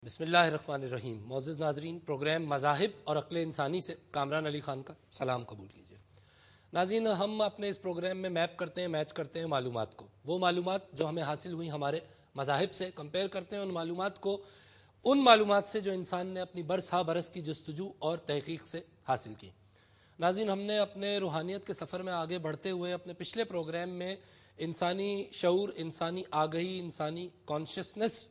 بسم اللہ الرحمن الرحیم. معزز ناظرین، پروگرام مذاہب اور عقل انسانی سے کامران علی خان کا سلام قبول کیجیے. ناظرین، ہم اپنے اس پروگرام میں میچ کرتے ہیں معلومات کو. وہ معلومات جو ہمیں حاصل ہوئی ہمارے مذاہب سے کمپیئر کرتے ہیں ان معلومات کو ان معلومات سے جو انسان نے اپنی برس ہا برس کی جستجو اور تحقیق سے حاصل کی. ناظرین، ہم نے اپنے روحانیت کے سفر میں آگے بڑھتے ہوئے اپنے پچھلے پروگرام میں انسانی شعور، انسانی آگہی، انسانی کانشسنس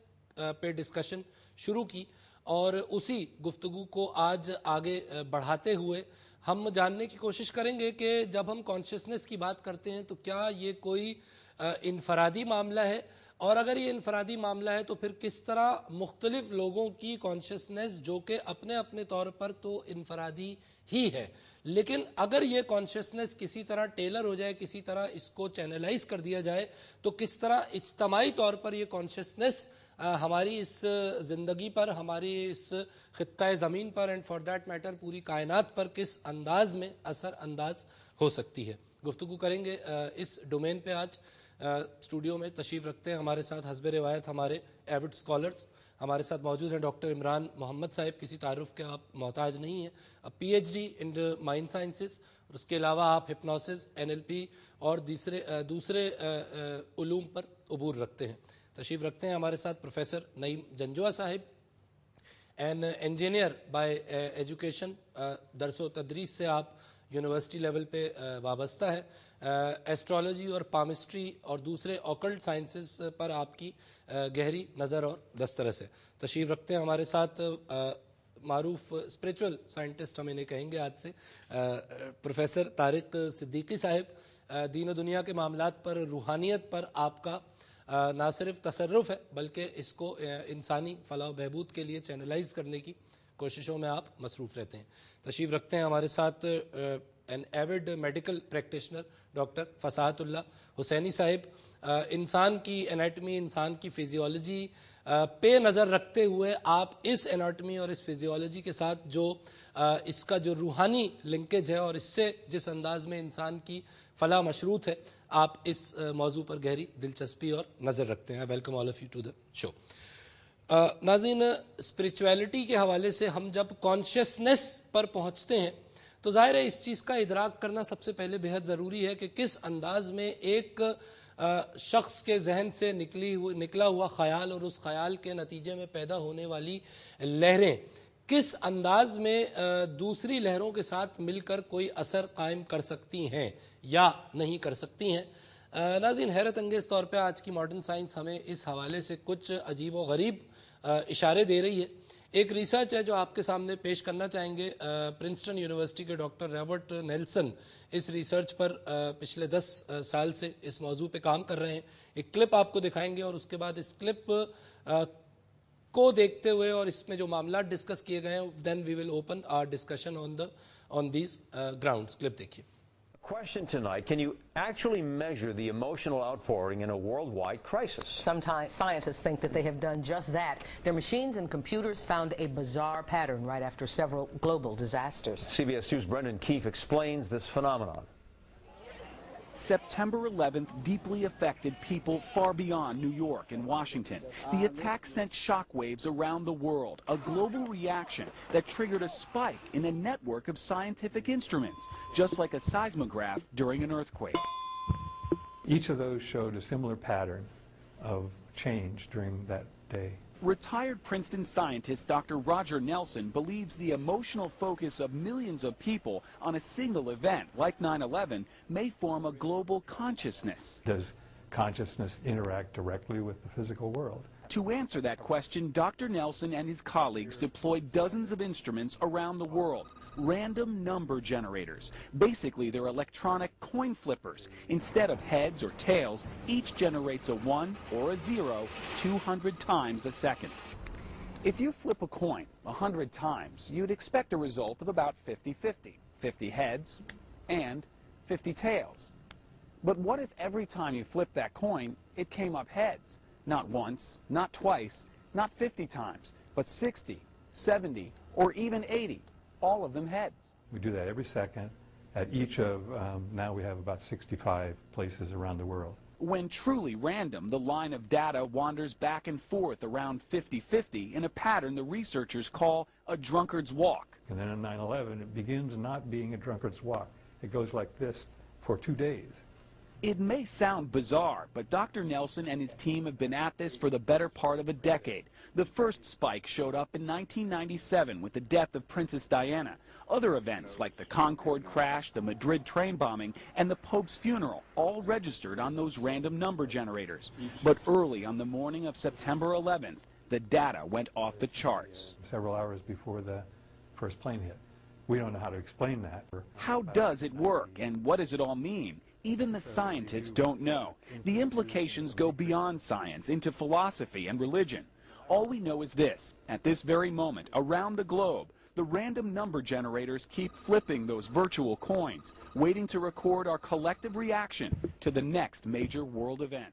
پہ ڈسکشن شروع کی، اور اسی گفتگو کو آج آگے بڑھاتے ہوئے ہم جاننے کی کوشش کریں گے کہ جب ہم کانشسنس کی بات کرتے ہیں تو کیا یہ کوئی انفرادی معاملہ ہے، اور اگر یہ انفرادی معاملہ ہے تو پھر کس طرح مختلف لوگوں کی کانشسنس جو کہ اپنے اپنے طور پر تو انفرادی ہی ہے، لیکن اگر یہ کانشسنس کسی طرح ٹیلر ہو جائے، کسی طرح اس کو چینلائز کر دیا جائے تو کس طرح اجتماعی طور پر یہ کانشسنس ہماری اس زندگی پر، ہماری اس خطہ زمین پر، اینڈ فار دیٹ میٹر پوری کائنات پر کس انداز میں اثر انداز ہو سکتی ہے. گفتگو کریں گے اس ڈومین پہ. آج اسٹوڈیو میں تشریف رکھتے ہیں ہمارے ساتھ حسب روایت ہمارے ایوڈ اسکالرز. ہمارے ساتھ موجود ہیں ڈاکٹر عمران محمد صاحب. کسی تعارف کے آپ محتاج نہیں ہیں. P H D in mind sciences, اور اس کے علاوہ آپ ہپنوسس، NLP اور دوسرے علوم پر عبور رکھتے ہیں. تشریف رکھتے ہیں ہمارے ساتھ پروفیسر نعیم جنجوعہ صاحب، این انجینئر بائی ایجوکیشن. درس و تدریس سے آپ یونیورسٹی لیول پہ وابستہ ہیں. ایسٹرالوجی اور پامسٹری اور دوسرے آکلٹ سائنسز پر آپ کی گہری نظر اور دسترس ہے. تشریف رکھتے ہیں ہمارے ساتھ معروف اسپریچول سائنٹسٹ ہم انہیں کہیں گے آج سے، پروفیسر طارق صدیقی صاحب. دین و دنیا کے معاملات پر، روحانیت پر آپ کا نہ صرف تصرف ہے بلکہ اس کو انسانی فلاح و بہبود کے لیے چینلائز کرنے کی کوششوں میں آپ مصروف رہتے ہیں. تشریف رکھتے ہیں ہمارے ساتھ an avid medical practitioner doctor Fasahat Ullah حسینی صاحب. انسان کی انیٹمی، انسان کی فزیولوجی پہ نظر رکھتے ہوئے آپ اس انیٹمی اور اس فزیولوجی کے ساتھ جو اس کا جو روحانی لنکیج ہے اور اس سے جس انداز میں انسان کی فلاح مشروط ہے، آپ اس موضوع پر گہری دلچسپی اور نظر رکھتے ہیں. Welcome all of you to the show. ناظرین، اسپریچویلٹی کے حوالے سے ہم جب کانشسنس پر پہنچتے ہیں تو ظاہر ہے اس چیز کا ادراک کرنا سب سے پہلے بہت ضروری ہے کہ کس انداز میں ایک شخص کے ذہن سے نکلا ہوا خیال اور اس خیال کے نتیجے میں پیدا ہونے والی لہریں کس انداز میں دوسری لہروں کے ساتھ مل کر کوئی اثر قائم کر سکتی ہیں یا نہیں کر سکتی ہیں. ناظرین، حیرت انگیز طور پہ آج کی ماڈرن سائنس ہمیں اس حوالے سے کچھ عجیب و غریب اشارے دے رہی ہے. ایک ریسرچ ہے جو آپ کے سامنے پیش کرنا چاہیں گے. پرنسٹن یونیورسٹی کے ڈاکٹر رابرٹ نیلسن اس ریسرچ پر پچھلے 10 سال سے اس موضوع پہ کام کر رہے ہیں. ایک کلپ آپ کو دکھائیں گے اور اس کے بعد اس کلپ کو دیکھتے ہوئے اور اس میں جو معاملات ڈسکس کیے گئے ہیں then we will open our discussion on these grounds. Clip دیکھیے. Question tonight, can you actually measure the emotional outpouring in a worldwide crisis? Sometimes scientists think that they have done just that. Their machines and computers found a bizarre pattern right after several global disasters. CBS 2's Brendan Keefe explains this phenomenon. September 11th deeply affected people far beyond New York and Washington. The attack sent shockwaves around the world, a global reaction that triggered a spike in a network of scientific instruments, just like a seismograph during an earthquake. Each of those showed a similar pattern of change during that day. Retired Princeton scientist Dr. Roger Nelson believes the emotional focus of millions of people on a single event like 9/11 may form a global consciousness. Does consciousness interact directly with the physical world? To answer that question, Dr. Nelson and his colleagues deployed dozens of instruments around the world. Random number generators. Basically, they're electronic coin flippers. Instead of heads or tails, each generates a 1 or a 0 200 times a second. If you flip a coin 100 times, you'd expect a result of about 50-50. 50 heads and 50 tails. But what if every time you flipped that coin, it came up heads? Not once, not twice, not 50 times, but 60, 70, or even 80. All of them heads. We do that every second at each of, now we have about 65 places around the world. When truly random, the line of data wanders back and forth around 50-50 in a pattern the researchers call a drunkard's walk. And then on 9/11, it begins not being a drunkard's walk. It goes like this for 2 days. It may sound bizarre, but Dr. Nelson and his team have been at this for the better part of a decade. The first spike showed up in 1997 with the death of Princess Diana. Other events like the Concorde crash, the Madrid train bombing, and the Pope's funeral all registered on those random number generators. But early on the morning of September 11th, the data went off the charts. Several hours before the first plane hit. We don't know how to explain that. How does it work, and what does it all mean? Even the scientists don't know. The implications go beyond science into philosophy and religion. All we know is this: at this very moment, around the globe, the random number generators keep flipping those virtual coins, waiting to record our collective reaction to the next major world event.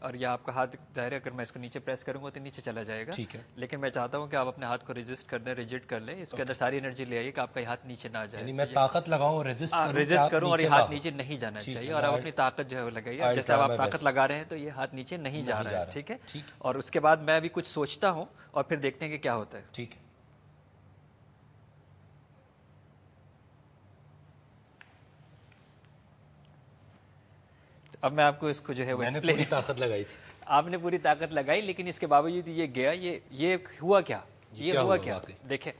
اور یہ آپ کا ہاتھ ظاہر ہے اگر میں اس کو نیچے پریس کروں گا تو نیچے چلا جائے گا, ٹھیک ہے, لیکن میں چاہتا ہوں کہ آپ اپنے ہاتھ کو ریزسٹ کر دیں, ریجٹ کر لیں, اس کے اندر ساری انرجی لے آئیے کہ آپ کا یہ ہاتھ نیچے نہ جائے, یعنی میں طاقت لگاؤں, ریزسٹ کروں اور یہ ہاتھ نیچے نہیں جانا چاہیے, اور آپ اپنی طاقت جو ہے وہ لگائیے, جیسے آپ طاقت لگا رہے ہیں تو یہ ہاتھ نیچے نہیں جا رہا ہے, ٹھیک ہے, اور اس کے بعد میں ابھی کچھ سوچتا ہوں اور پھر دیکھتے ہیں کہ کیا ہوتا ہے. ٹھیک ہے. اب میں آپ کو اس کو جو ہے وہ میں نے پوری طاقت لگائی تھی, آپ نے پوری طاقت لگائی, لیکن اس کے باوجود یہ گیا, یہ ہوا کیا, یہ ہوا کیا. دیکھیں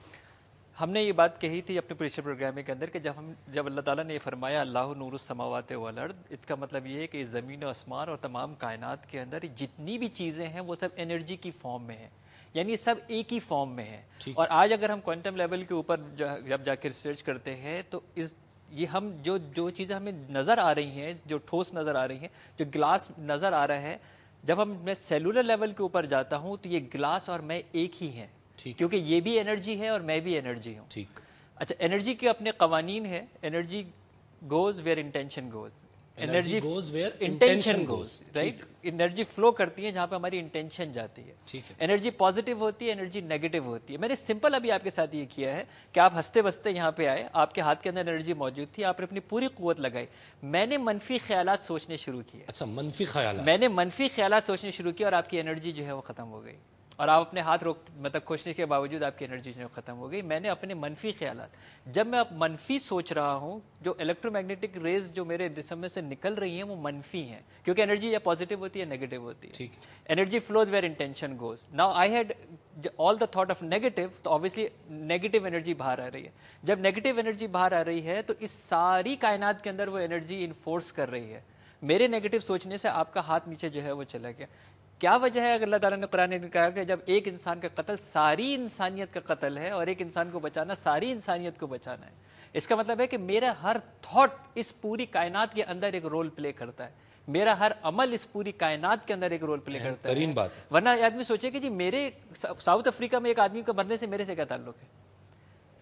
ہم نے یہ بات کہی تھی اپنے پریشر پروگرام کے اندر کہ جب اللہ تعالیٰ نے یہ فرمایا اللہ نور السماوات والارض, اس کا مطلب یہ ہے کہ زمین و آسمان اور تمام کائنات کے اندر جتنی بھی چیزیں ہیں وہ سب انرجی کی فارم میں ہیں, یعنی سب ایک ہی فارم میں ہیں. اور آج اگر ہم کوانٹم لیول کے اوپر جب جا کے ریسرچ کرتے ہیں تو یہ ہم جو چیزیں ہمیں نظر آ رہی ہیں, جو ٹھوس نظر آ رہی ہیں, جو گلاس نظر آ رہا ہے, جب میں سیلولر لیول کے اوپر جاتا ہوں تو یہ گلاس اور میں ایک ہی ہیں, کیونکہ یہ بھی انرجی ہے اور میں بھی انرجی ہوں. ٹھیک. اچھا, انرجی کے اپنے قوانین ہیں, energy goes where intention goes, energy goes where intention goes, right, energy flu کرتی ہے جہاں پہ ہماری انٹینشن جاتی ہے. ٹھیک ہے. انرجی پازیٹیو ہوتی ہے, انرجی نیگیٹو ہوتی ہے. میں نے سمپل ابھی آپ کے ساتھ یہ کیا ہے کہ آپ ہنستے بستے یہاں پہ آئے, آپ کے ہاتھ کے اندر انرجی موجود تھی, آپ نے اپنی پوری قوت لگائی, میں نے منفی خیالات سوچنے شروع کیے. اچھا, منفی خیالات, میں نے منفی خیالات سوچنے شروع کیے اور آپ کی انرجی جو ہے وہ ختم ہو گئی, اور آپ اپنے ہاتھ مطلب کھوچنے کے باوجود آپ کی انرجی جو ہے ختم ہو گئی. میں نے اپنے منفی خیالات, جب میں اب منفی سوچ رہا ہوں, جو الیکٹرو میگنیٹک ریز جو میرے جسم میں سے نکل رہی ہیں وہ منفی ہیں, کیونکہ انرجی یا پازیٹیو ہوتی ہے یا نیگیٹو ہوتی ہے. Energy flows where intention goes. Now I had all the thought of negative, تو obviously نیگیٹو انرجی باہر آ رہی ہے. جب نیگیٹو انرجی باہر آ رہی ہے تو اس ساری کائنات کے اندر وہ انرجی انفورس کر رہی ہے. میرے نیگیٹو سوچنے سے آپ کا ہاتھ نیچے جو ہے وہ چلا گیا. کیا وجہ ہے؟ اگر اللہ تعالیٰ نے قرآن میں کہا کہ جب ایک انسان کا قتل ساری انسانیت کا قتل ہے اور ایک انسان کو بچانا ساری انسانیت کو بچانا ہے, اس کا مطلب ہے کہ میرا ہر تھاٹ اس پوری کائنات کے اندر ایک رول پلے کرتا ہے, میرا ہر عمل اس پوری کائنات کے اندر ایک رول پلے کرتا ہے. ورنہ آدمی سوچے کہ جی میرے ساؤتھ افریقہ میں ایک آدمی کو مرنے سے میرے سے کیا تعلق ہے.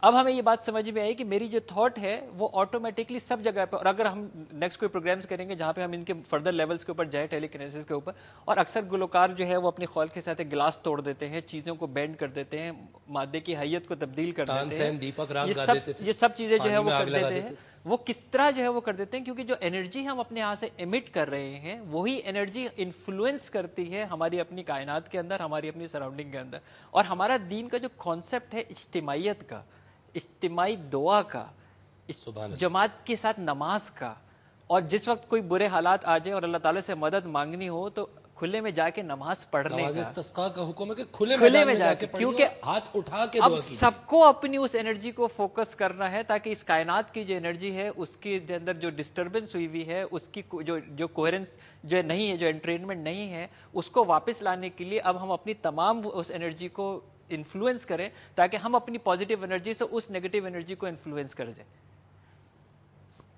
اب ہمیں یہ بات سمجھ میں آئی کہ میری جو تھاٹ ہے وہ آٹومیٹکلی سب جگہ پہ, اور اگر ہم نیکسٹ کوئی پروگرامز کریں گے جہاں پہ ہم ان کے فردر لیولز کے اوپر جائیں, ٹیلی کینیسس کے اوپر, اور اکثر گلوکار جو ہے وہ اپنی خول کے ساتھ گلاس توڑ دیتے ہیں, چیزوں کو بینڈ کر دیتے ہیں, مادے کی حیت کو تبدیل کر دیتے ہیں, یہ سب چیزیں جو ہے وہ کر دیتے ہیں. وہ کس طرح جو ہے وہ کر دیتے ہیں, کیونکہ جو انرجی ہم اپنے یہاں سے ایمٹ کر رہے ہیں وہی انرجی انفلوئنس کرتی ہے ہماری اپنی کائنات کے اندر, ہماری اپنی سراؤنڈنگ کے اندر. اور ہمارا دین کا جو کانسیپٹ ہے اجتماعیت کا, اجتماعی دعا کا, جماعت کے ساتھ نماز کا, اور جس وقت کوئی برے حالات آ جائے اور اللہ تعالیٰ سے مدد مانگنی ہو تو کھلے میں جا کے نماز پڑھنے کا, استسقاء کا حکم ہے کہ کھلے میدان میں جا کے پڑھیے, کیونکہ ہاتھ اٹھا کے اب سب کو اپنی اس انرجی کو فوکس کرنا ہے تاکہ اس کائنات کی جو انرجی ہے اس کے اندر جو ڈسٹربنس ہوئی ہوئی ہے, اس کی جو کوہرنس جو نہیں ہے, جو انٹرینمنٹ نہیں ہے, اس کو واپس لانے کے لیے اب ہم اپنی تمام اس انرجی کو انفلوئنس کریں تاکہ ہم اپنی پازیٹیو انرجی سے اس نیگیٹو انرجی کو انفلوئنس کر جائیں.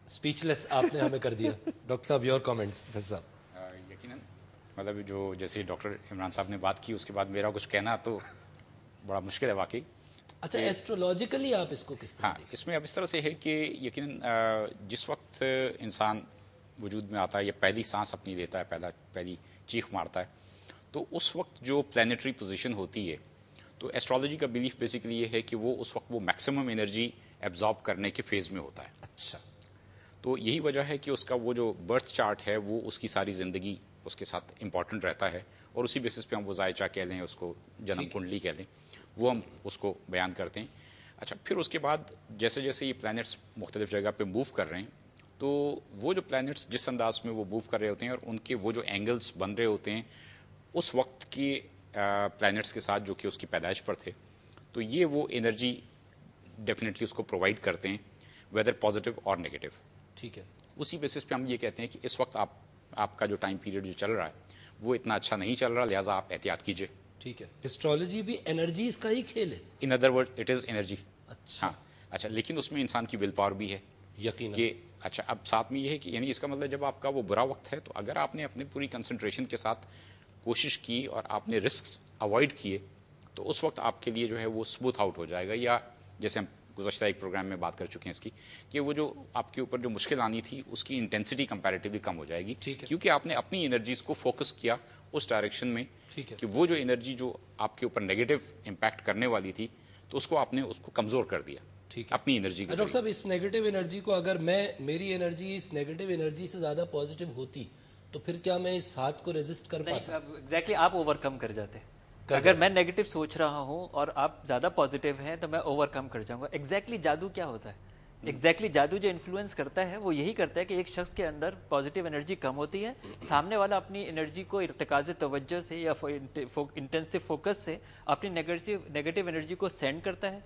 اسپیچ لیس آپ نے ہمیں کر دیا. ڈاکٹر صاحب یور کامنٹس. پروفیسر صاحب, یقیناً مطلب جو جیسے ڈاکٹر عمران صاحب نے بات کی اس کے بعد میرا کچھ کہنا تو بڑا مشکل ہے واقعی. اچھا, ایسٹرولوجیکلی آپ اس کو کس طرح؟ ہاں, اس میں اب اس طرح سے ہے کہ یقیناً جس وقت انسان وجود میں آتا ہے یا پہلی سانس اپنی لیتا ہے, پہلی چیخ مارتا ہے, تو اس وقت جو پلانیٹری پوزیشن ہوتی ہے, تو ایسٹرالوجی کا بیلیف بیسیکلی یہ ہے کہ وہ اس وقت وہ میکسیمم انرجی ایبزارب کرنے کے فیز میں ہوتا ہے. اچھا, تو یہی وجہ ہے کہ اس کا وہ جو برتھ چارٹ ہے وہ اس کی ساری زندگی اس کے ساتھ امپورٹنٹ رہتا ہے, اور اسی بیسس پہ ہم وہ ذائچہ کہہ لیں, اس کو جنم کنڈلی کہہ لیں, وہ ہم اس کو بیان کرتے ہیں. اچھا, پھر اس کے بعد جیسے جیسے یہ پلانٹس مختلف جگہ پہ موو کر رہے ہیں, تو وہ جو پلانٹس جس انداز میں وہ موو کر رہے ہوتے ہیں اور ان کے وہ جو اینگلز بن رہے ہوتے ہیں اس وقت کی پلانٹس کے ساتھ جو کہ اس کی پیدائش پر تھے, تو یہ وہ انرجی ڈیفینیٹلی اس کو پرووائڈ کرتے ہیں, ویدر پازیٹیو اور نیگیٹو. ٹھیک ہے, اسی بیسس پہ ہم یہ کہتے ہیں کہ اس وقت آپ کا جو ٹائم پیریڈ جو چل رہا ہے وہ اتنا اچھا نہیں چل رہا, لہٰذا آپ احتیاط کیجیے. ٹھیک ہے, اسٹرالوجی بھی انرجیز کا ہی کھیل ہے. In other word it is energy. اچھا, ہاں, اچھا, لیکن اس میں انسان کی ول پاور بھی ہے. یقیناً. کہ اچھا, اب ساتھ میں یہ ہے کہ یعنی اس کا مطلب جب آپ کا وہ برا وقت ہے تو اگر آپ نے اپنی پوری کنسنٹریشن کے ساتھ کوشش کی اور آپ نے رسکس اوائڈ کیے تو اس وقت آپ کے لیے جو ہے وہ اسموتھ آؤٹ ہو جائے گا, یا جیسے ہم گزشتہ ایک پروگرام میں بات کر چکے ہیں اس کی کہ وہ جو آپ کے اوپر جو مشکل آنی تھی اس کی انٹینسٹی کمپیریٹیولی کم ہو جائے گی, کیونکہ آپ نے اپنی انرجیز کو فوکس کیا اس ڈائریکشن میں کہ وہ جو انرجی جو آپ کے اوپر نیگیٹو امپیکٹ کرنے والی تھی تو اس کو آپ نے اس کو کمزور کر دیا اپنی انرجی کے. ڈاکٹر صاحب اس نیگیٹو انرجی کو اگر میری انرجی اس نیگیٹو انرجی سے زیادہ پازیٹیو ہوتی تو پھر کیا میں اس ہاتھ کو ریزسٹ کر پاتا؟ ایگزیکٹلی آپ اوور کم کر جاتے. اگر میں نیگیٹو سوچ رہا ہوں اور آپ زیادہ پازیٹیو ہیں تو میں اوور کم کر جاؤں گا. ایگزیکٹلی جادو کیا ہوتا ہے؟ ایگزیکٹلی جادو جو انفلوئنس کرتا ہے وہ یہی کرتا ہے کہ ایک شخص کے اندر پازیٹیو انرجی کم ہوتی ہے, سامنے والا اپنی انرجی کو ارتکاز توجہ سے یا انٹینسو فوکس سے اپنی نیگیٹو انرجی کو سینڈ کرتا ہے.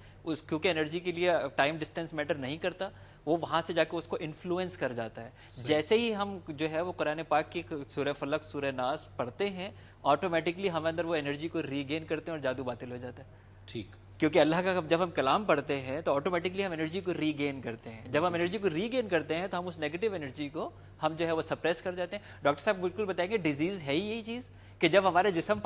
کیونکہ انرجی کے لیے ٹائم ڈسٹینس میٹر نہیں کرتا, وہ وہاں سے جا کے اس کو انفلوئنس کر جاتا ہے. جیسے ہی ہم جو ہے وہ قرآن پاک کی سورہ فلق سورہ ناس پڑھتے ہیں, آٹومیٹکلی ہم اندر وہ انرجی کو ری گین کرتے ہیں اور جادو باطل ہو جاتا ہے. ٹھیک, کیونکہ اللہ کا جب ہم کلام پڑھتے ہیں تو آٹومیٹکلی ہم انرجی کو ری گین کرتے ہیں. جب ہم انرجی کو ری گین کرتے ہیں تو ہم اس نیگیٹو انرجی کو ہم جو ہے وہ سپریس کر جاتے ہیں. ڈاکٹر صاحب بالکل بتائیں گے ڈیزیز ہے ہی یہی چیز کہ جب ہمارا جسم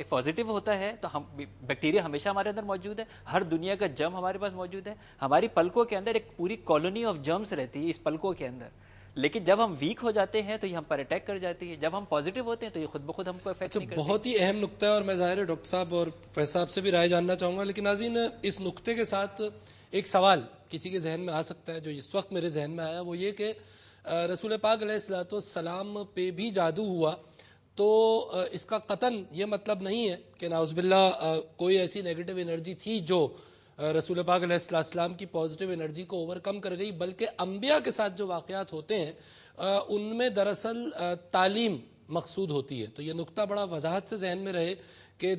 پازیٹیو ہوتا ہے تو ہم بیکٹیریا ہمیشہ ہمارے اندر موجود ہے, ہر دنیا کا جرم ہمارے پاس موجود ہے, ہماری پلکوں کے اندر ایک پوری کالونی آف جرمس رہتی ہے اس پلکوں کے اندر. لیکن جب ہم ویک ہو جاتے ہیں تو یہ ہم پر اٹیک کر جاتی ہے, جب ہم پازیٹیو ہوتے ہیں تو یہ خود بخود ہم کو افیکٹ نہیں کرتی. بہت ہی اہم نقطہ ہے اور میں ظاہر ہے ڈاکٹر صاحب اور فیض صاحب سے بھی رائے جاننا چاہوں گا. لیکن ناظرین اس نقطے کے ساتھ ایک سوال کسی کے ذہن میں آ سکتا ہے جو اس وقت میرے ذہن میں آیا, وہ یہ کہ رسول پاک علیہ الصلوۃ والسلام پہ بھی جادو ہوا تو اس کا قطعاً یہ مطلب نہیں ہے کہ نعوذ باللہ کوئی ایسی نیگیٹو انرجی تھی جو رسول پاک علیہ السلام کی پازیٹیو انرجی کو اوور کم کر گئی, بلکہ انبیاء کے ساتھ جو واقعات ہوتے ہیں ان میں دراصل تعلیم مقصود ہوتی ہے. تو یہ نقطہ بڑا وضاحت سے ذہن میں رہے کہ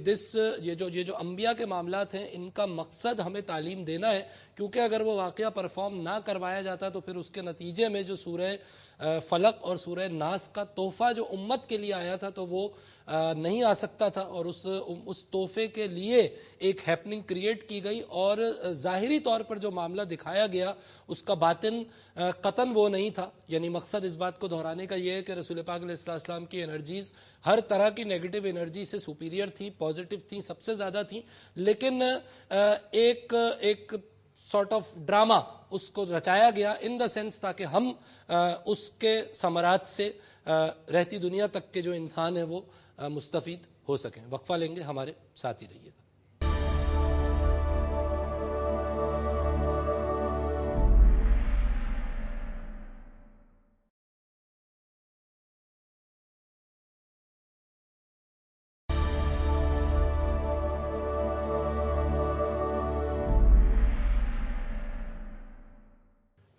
یہ جو انبیاء کے معاملات ہیں ان کا مقصد ہمیں تعلیم دینا ہے, کیونکہ اگر وہ واقعہ پرفارم نہ کروایا جاتا تو پھر اس کے نتیجے میں جو سورہ فلق اور سورہ ناس کا تحفہ جو امت کے لیے آیا تھا تو وہ نہیں آ سکتا تھا, اور اس تحفے کے لیے ایک ہیپننگ کریٹ کی گئی اور ظاہری طور پر جو معاملہ دکھایا گیا اس کا باطن قطعاً وہ نہیں تھا. یعنی مقصد اس بات کو دہرانے کا یہ ہے کہ رسول پاک علیہ السلام کی انرجیز ہر طرح کی نیگیٹو انرجی سے سپیریئر تھیں, پازیٹیو تھیں, سب سے زیادہ تھیں, لیکن ایک سارٹ آف ڈراما اس کو رچایا گیا ان دا سینس تاکہ ہم اس کے ثمرات سے رہتی دنیا تک کے جو انسان ہیں وہ مستفید ہو سکیں. وقفہ لیں گے, ہمارے ساتھ ہی رہیے گا.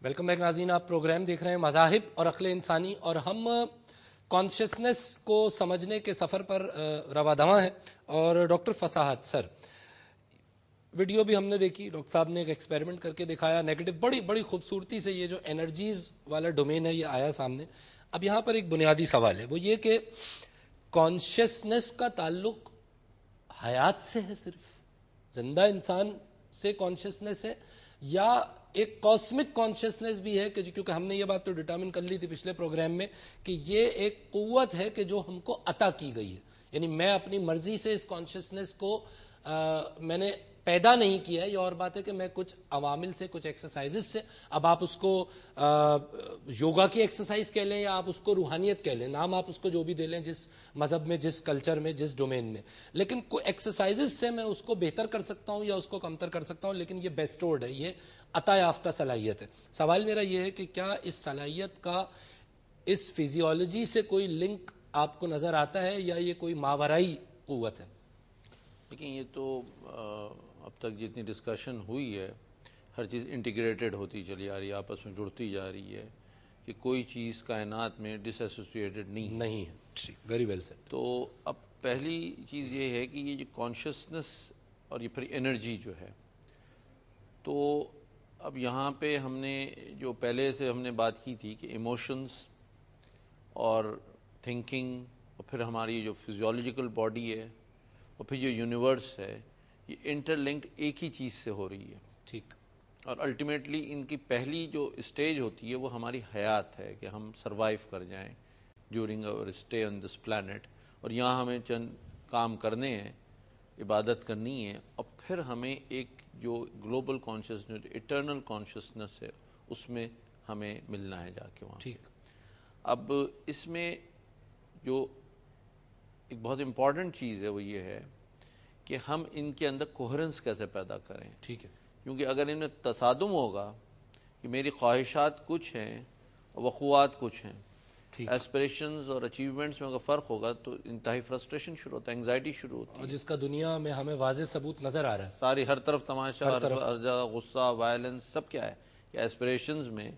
ویلکم بیک ناظرین, آپ پروگرام دیکھ رہے ہیں مذاہب اور عقل انسانی, اور ہم کانشیسنس کو سمجھنے کے سفر پر رواں ہیں. اور ڈاکٹر فصاحت سر, ویڈیو بھی ہم نے دیکھی, ڈاکٹر صاحب نے ایک ایکسپیریمنٹ کر کے دکھایا, نیگیٹو بڑی خوبصورتی سے یہ جو انرجیز والا ڈومین ہے یہ آیا سامنے. اب یہاں پر ایک بنیادی سوال ہے, وہ یہ کہ کانشیسنس کا تعلق حیات سے ہے, صرف زندہ انسان سے کانشیسنس ہے, یا ایک کاسمک کانشیسنس بھی ہے, کہ کیونکہ ہم نے یہ بات تو ڈٹرمن کر لی تھی پچھلے پروگرام میں کہ یہ ایک قوت ہے کہ جو ہم کو عطا کی گئی ہے. یعنی میں اپنی مرضی سے اس کانشیسنس کو میں نے پیدا نہیں کیا ہے. یہ اور بات ہے کہ میں کچھ عوامل سے, کچھ ایکسرسائزز سے, اب آپ اس کو یوگا کی ایکسرسائز کہہ لیں یا آپ اس کو روحانیت کہہ لیں, نام آپ اس کو جو بھی دے لیں, جس مذہب میں, جس کلچر میں, جس ڈومین میں, لیکن ایکسرسائزز سے میں اس کو بہتر کر سکتا ہوں یا اس کو کمتر کر سکتا ہوں, لیکن یہ بیسٹورڈ ہے, یہ عطا یافتہ صلاحیت ہے. سوال میرا یہ ہے کہ کیا اس صلاحیت کا اس فزیولوجی سے کوئی لنک آپ کو نظر آتا ہے یا یہ کوئی ماورائی قوت ہے؟ لیکن یہ تو اب تک جتنی ڈسکشن ہوئی ہے ہر چیز انٹیگریٹڈ ہوتی چلی آ رہی ہے, آپس میں جڑتی جا رہی ہے, کہ کوئی چیز کائنات میں ڈس ایسوسیٹڈ نہیں ہے. Very well said. تو اب پہلی چیز یہ ہے کہ یہ جو کانشیسنس اور یہ پھر انرجی جو ہے, تو اب یہاں پہ ہم نے جو پہلے سے ہم نے بات کی تھی کہ ایموشنز اور تھنکنگ اور پھر ہماری جو فزیولوجیکل باڈی ہے اور پھر جو یونیورس ہے, یہ انٹر لنکڈ ایک ہی چیز سے ہو رہی ہے. ٹھیک. اور الٹیمیٹلی ان کی پہلی جو اسٹیج ہوتی ہے وہ ہماری حیات ہے, کہ ہم سروائیو کر جائیں ڈیورنگ اور اسٹے آن دس پلانٹ, اور یہاں ہمیں چند کام کرنے ہیں, عبادت کرنی ہے, اور پھر ہمیں ایک جو گلوبل کانشیسنس ایٹرنل کانشیسنس ہے اس میں ہمیں ملنا ہے جا کے وہاں. ٹھیک. اب اس میں جو ایک بہت امپورٹنٹ چیز ہے وہ یہ ہے کہ ہم ان کے اندر کوہرنس کیسے پیدا کریں. ٹھیک ہے. کیونکہ اگر ان میں تصادم ہوگا کہ میری خواہشات کچھ ہیں اور وقوعات کچھ ہیں, ایسپریشنز اور اچیومنٹس میں اگر فرق ہوگا تو انتہائی فرسٹریشن شروع ہوتا ہے, انگزائٹی شروع ہوتی ہے, اور جس کا دنیا میں ہمیں واضح ثبوت نظر آ رہا ہے. ساری ہر طرف تماشا, ہر جگہ غصہ, وائلنس, سب کیا ہے کہ ایسپریشنز میں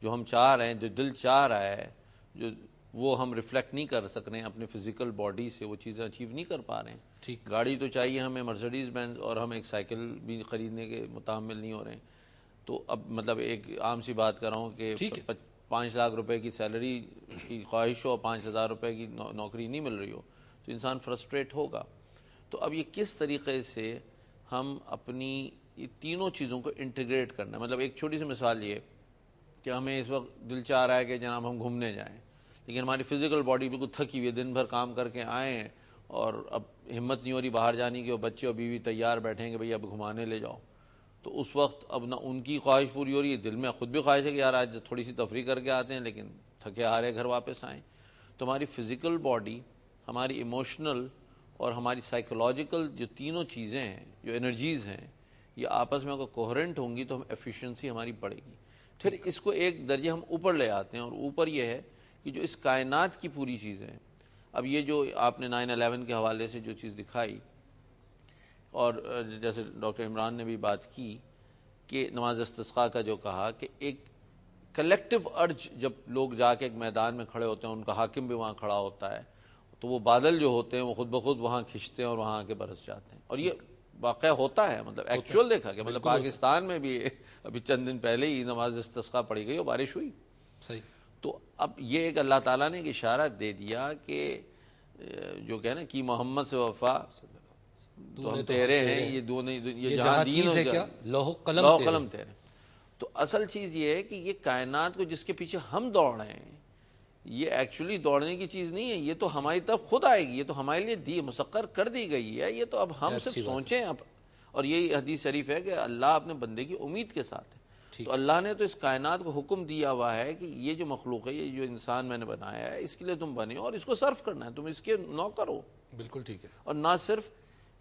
جو ہم چاہ رہے ہیں, جو دل چاہ رہا ہے, جو وہ ہم ریفلیکٹ نہیں کر سک رہے ہیں اپنے فزیکل باڈی سے, وہ چیزیں اچیو نہیں کر پا رہے ہیں. ٹھیک. گاڑی تو چاہیے ہمیں مرسڈیز بینز, اور ہم ایک سائیکل بھی خریدنے کے متحمل نہیں ہو رہے ہیں. تو اب مطلب ایک عام سی بات کر رہا ہوں کہ 5 لاکھ روپے کی سیلری کی خواہش ہو اور 5,000 روپے کی نوکری نہیں مل رہی ہو تو انسان فرسٹریٹ ہوگا. تو اب یہ کس طریقے سے ہم اپنی یہ تینوں چیزوں کو انٹیگریٹ کرنا ہے. مطلب ایک چھوٹی سی مثال یہ کہ ہمیں اس وقت دل چاہ رہا ہے کہ جناب ہم گھومنے جائیں, لیکن ہماری فزیکل باڈی بالکل تھکی ہوئی ہے, دن بھر کام کر کے آئے ہیں اور اب ہمت نہیں ہو رہی باہر جانے کی, اور بچے اور بیوی تیار بیٹھے ہیں کہ بھئی اب گھمانے لے جاؤ. تو اس وقت اب نہ ان کی خواہش پوری ہو رہی ہے, دل میں خود بھی خواہش ہے کہ یار آج تھوڑی سی تفریح کر کے آتے ہیں, لیکن تھکے ہارے گھر واپس آئیں. تو ہماری فزیکل باڈی, ہماری ایموشنل اور ہماری سائیکولوجیکل جو تینوں چیزیں ہیں, جو انرجیز ہیں, یہ آپس میں اگر کوہرنٹ ہوں گی تو ہم ایفیشنسی ہماری بڑھے گی. پھر اس کو ایک درجے ہم اوپر لے آتے ہیں, اور اوپر یہ ہے کہ جو اس کائنات کی پوری چیزیں ہیں. اب یہ جو آپ نے 9/11 کے حوالے سے جو چیز دکھائی, اور جیسے ڈاکٹر عمران نے بھی بات کی کہ نماز استسقاء کا جو کہا کہ ایک کلیکٹیو ارج, جب لوگ جا کے ایک میدان میں کھڑے ہوتے ہیں, ان کا حاکم بھی وہاں کھڑا ہوتا ہے, تو وہ بادل جو ہوتے ہیں وہ خود بخود وہاں کھنچتے ہیں اور وہاں آ کے برس جاتے ہیں. اور یہ واقعہ ہوتا ہے, مطلب ایکچوئل دیکھا کہ مطلب پاکستان میں بھی ابھی چند دن پہلے ہی نماز استسقاء پڑھی گئی اور بارش ہوئی. صحیح. تو اب یہ ایک اللہ تعالیٰ نے ایک اشارہ دے دیا کہ جو کہ نا کہ محمد سے وفا تو ہم تیرے ہیں, یہ دونوں یہ جہاں دین چیز ہے کیا, لوح قلم تیرے. تو اصل چیز یہ ہے کہ یہ کائنات کو جس کے پیچھے ہم دوڑ رہے ہیں, یہ ایکچولی دوڑنے کی چیز نہیں ہے, یہ تو ہماری طرف خود آئے گی, یہ تو ہمارے لیے مسخر کر دی گئی ہے. یہ تو اب ہم صرف سوچیں اب, اور یہی حدیث شریف ہے کہ اللہ اپنے بندے کی امید کے ساتھ ہے. تو اللہ نے تو اس کائنات کو حکم دیا ہوا ہے کہ یہ جو مخلوق ہے, یہ جو انسان میں نے بنایا ہے, اس کے لیے تم بنے ہو اور اس کو صرف کرنا ہے, تم اس کے نوکر ہو. بالکل ٹھیک ہے. اور نہ صرف